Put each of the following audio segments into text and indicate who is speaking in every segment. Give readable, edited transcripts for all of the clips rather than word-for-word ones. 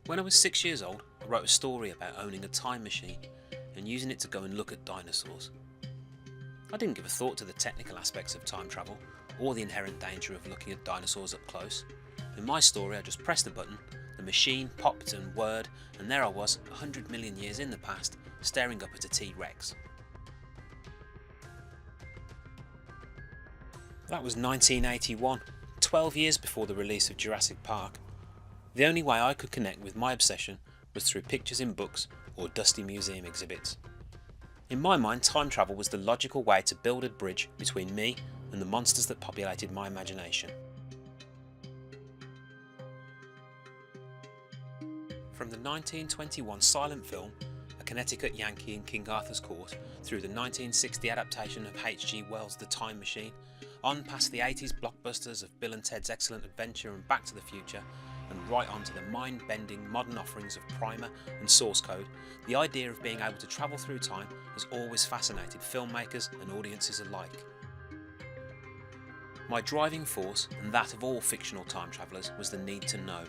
Speaker 1: When I was 6 years old, I wrote a story about owning a time machine and using it to go and look at dinosaurs. I didn't give a thought to the technical aspects of time travel or the inherent danger of looking at dinosaurs up close. In my story, I just pressed a button, the machine popped and whirred, and there I was, 100 million years in the past, staring up at a T-Rex. That was 1981, 12 years before the release of Jurassic Park. The only way I could connect with my obsession was through pictures in books or dusty museum exhibits. In my mind, time travel was the logical way to build a bridge between me and the monsters that populated my imagination. From the 1921 silent film, A Connecticut Yankee in King Arthur's Court, through the 1960 adaptation of H.G. Wells' The Time Machine, on past the 80s blockbusters of Bill and Ted's Excellent Adventure and Back to the Future, and right on to the mind-bending modern offerings of Primer and Source Code, the idea of being able to travel through time has always fascinated filmmakers and audiences alike. My driving force, and that of all fictional time travellers, was the need to know.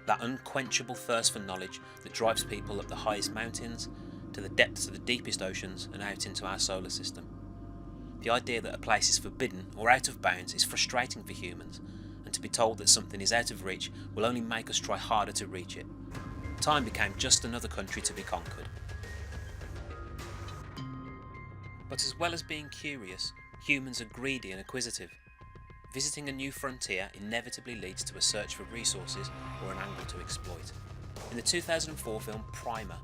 Speaker 1: That unquenchable thirst for knowledge that drives people up the highest mountains, to the depths of the deepest oceans and out into our solar system. The idea that a place is forbidden or out of bounds is frustrating for humans, and to be told that something is out of reach will only make us try harder to reach it. Time became just another country to be conquered. But as well as being curious, humans are greedy and acquisitive. Visiting a new frontier inevitably leads to a search for resources or an angle to exploit. In the 2004 film Primer,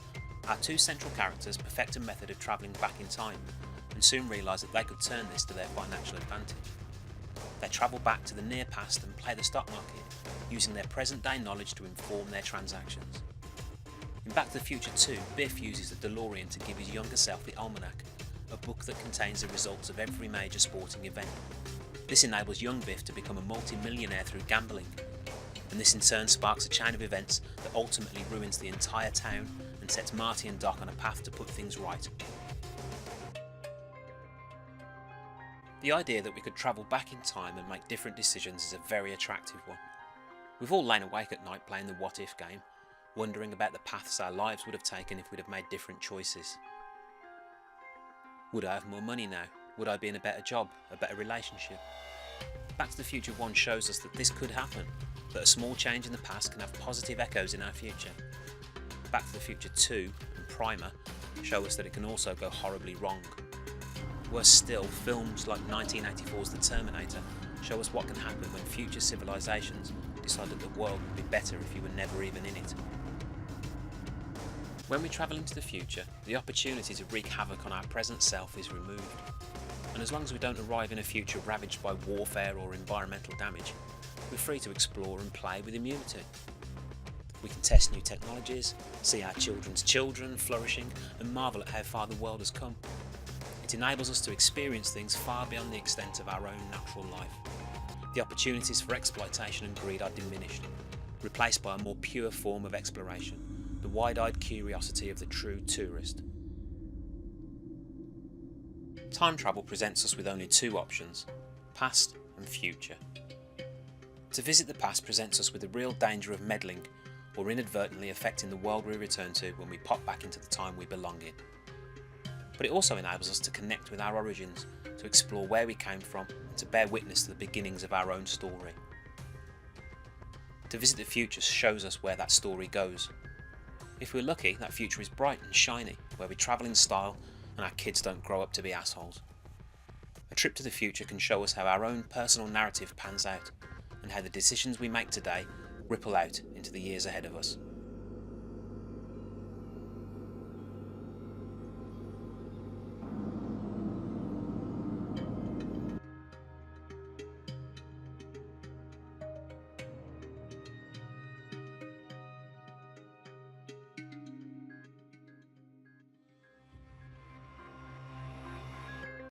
Speaker 1: our two central characters perfect a method of travelling back in time, and soon realise that they could turn this to their financial advantage. They travel back to the near past and play the stock market, using their present day knowledge to inform their transactions. In Back to the Future 2, Biff uses the DeLorean to give his younger self the Almanac, a book that contains the results of every major sporting event. This enables young Biff to become a multi-millionaire through gambling, and this in turn sparks a chain of events that ultimately ruins the entire town and sets Marty and Doc on a path to put things right. The idea that we could travel back in time and make different decisions is a very attractive one. We've all lain awake at night playing the what if game, wondering about the paths our lives would have taken if we'd have made different choices. Would I have more money now? Would I be in a better job, a better relationship? Back to the Future 1 shows us that this could happen, that a small change in the past can have positive echoes in our future. Back to the Future 2 and Primer show us that it can also go horribly wrong. Worse still, films like 1984's The Terminator show us what can happen when future civilizations decide that the world would be better if you were never even in it. When we travel into the future, the opportunity to wreak havoc on our present self is removed. And as long as we don't arrive in a future ravaged by warfare or environmental damage, we're free to explore and play with immunity. We can test new technologies, see our children's children flourishing, and marvel at how far the world has come. It enables us to experience things far beyond the extent of our own natural life. The opportunities for exploitation and greed are diminished, replaced by a more pure form of exploration, the wide-eyed curiosity of the true tourist. Time travel presents us with only two options, past and future. To visit the past presents us with the real danger of meddling or inadvertently affecting the world we return to when we pop back into the time we belong in. But it also enables us to connect with our origins, to explore where we came from, and to bear witness to the beginnings of our own story. To visit the future shows us where that story goes. If we're lucky, that future is bright and shiny, where we travel in style and our kids don't grow up to be assholes. A trip to the future can show us how our own personal narrative pans out, and how the decisions we make today ripple out into the years ahead of us.